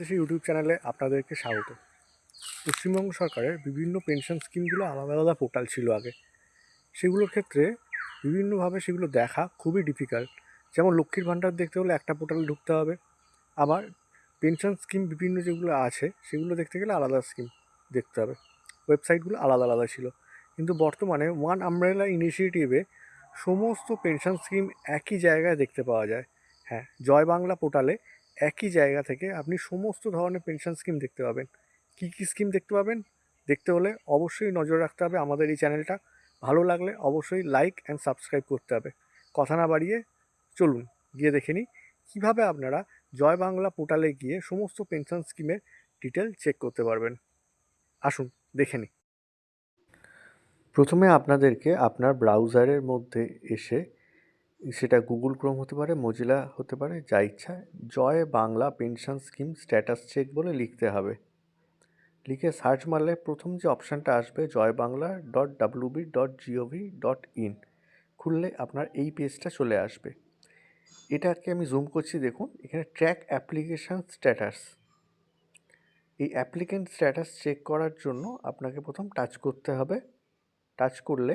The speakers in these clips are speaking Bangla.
দেশে ইউটিউব চ্যানেলে আপনাদেরকে স্বাগত। পশ্চিমবঙ্গ সরকারের বিভিন্ন পেনশন স্কিমগুলো আলাদা আলাদা পোর্টাল ছিল আগে। সেগুলোর ক্ষেত্রে বিভিন্নভাবে সেগুলো দেখা খুবই ডিফিকাল্ট। যেমন লক্ষ্মীর ভাণ্ডার দেখতে হলে একটা পোর্টালে ঢুকতে হবে, আবার পেনশন স্কিম বিভিন্ন যেগুলো আছে সেগুলো দেখতে গেলে আলাদা স্কিম দেখতে হবে। ওয়েবসাইটগুলো আলাদা আলাদা ছিল, কিন্তু বর্তমানে ওয়ান আমব্রেলা ইনিশিয়েটিভে সমস্ত পেনশন স্কিম একই জায়গায় দেখতে পাওয়া যায়। হ্যাঁ, জয় বাংলা পোর্টালে একই জায়গা থেকে আপনি সমস্ত ধরনের পেনশন স্কিম দেখতে পাবেন। কী কী স্কিম দেখতে পাবেন দেখতে হলে অবশ্যই নজর রাখতে হবে আমাদের এই চ্যানেলটা। ভালো লাগলে অবশ্যই লাইক অ্যান্ড সাবস্ক্রাইব করতে হবে। কথা না বাড়িয়ে চলুন গিয়ে দেখে নিই কীভাবে আপনারা জয় বাংলা পোর্টালে গিয়ে সমস্ত পেনশন স্কিমের ডিটেল চেক করতে পারবেন। আসুন দেখে নিই। প্রথমে আপনাদেরকে আপনার ব্রাউজারের মধ্যে এসে, সেটা গুগল ক্রোম হতে পারে, মজিলা হতে পারে, যা ইচ্ছা, Joy Bangla pension scheme status check বলে লিখতে হবে। লিখে সার্চ মারলে প্রথম যে অপশানটা আসবে joyBangla.wb.gov.in খুললে আপনার এই পেজটা চলে আসবে। এটাকে আমি জুম করছি, দেখুন এখানে ট্র্যাক অ্যাপ্লিকেশান স্ট্যাটাস। এই অ্যাপ্লিকেন্ট স্ট্যাটাস চেক করার জন্য আপনাকে প্রথম টাচ করতে হবে। টাচ করলে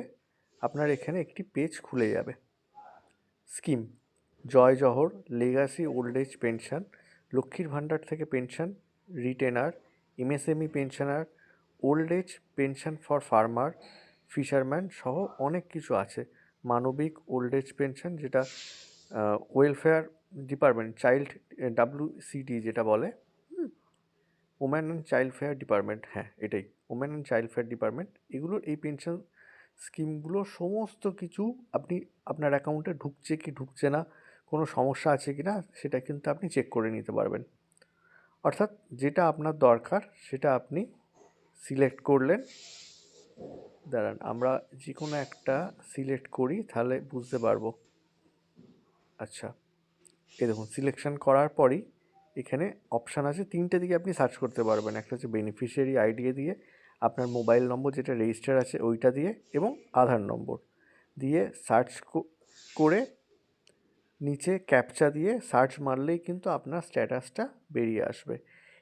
আপনার এখানে একটি পেজ খুলে যাবে। Scheme Jai Johar, legacy old age pension, লক্ষ্মীর ভাণ্ডার থেকে pension, retainer, MSME pensioner, old age pension for farmer, fisherman সহ অনেক কিছু আছে। মানবিক ওল্ড এজ পেনশন, যেটা ওয়েলফেয়ার ডিপার্টমেন্ট, চাইল্ড WCD যেটা বলে, woman and child fair department, হ্যাঁ এটাই, woman and child fair department. এগুলোর এই পেনশন স্কিমগুলো সমস্ত কিছু আপনি আপনার অ্যাকাউন্টে ঢুকছে কি ঢুকছে না, কোনো সমস্যা আছে কি না, সেটা কিন্তু আপনি চেক করে নিতে পারবেন। অর্থাৎ যেটা আপনার দরকার সেটা আপনি সিলেক্ট করলেন। দাঁড়ান, আমরা যে কোনো একটা সিলেক্ট করি তাহলে বুঝতে পারবো। আচ্ছা, এই দেখুন সিলেকশন করার পরই এখানে অপশান আছে, তিনটে দিকে আপনি সার্চ করতে পারবেন। একটা হচ্ছে বেনিফিশিয়ারি আইডি দিয়ে, আপনার মোবাইল নম্বর যেটা রেজিস্টার আছে ওইটা দিয়ে, এবং আধার নম্বর দিয়ে সার্চ করে নিচে ক্যাপচা দিয়ে সার্চ মারলেই কিন্তু আপনার স্ট্যাটাসটা বেরিয়ে আসবে।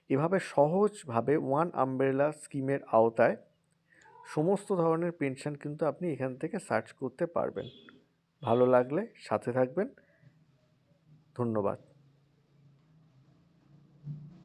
এভাবে সহজভাবে ওয়ান আমব্রেলা স্কিমের আওতায় সমস্ত ধরনের পেনশন কিন্তু আপনি এখান থেকে সার্চ করতে পারবেন। ভালো লাগলে সাথে থাকবেন। ধন্যবাদ।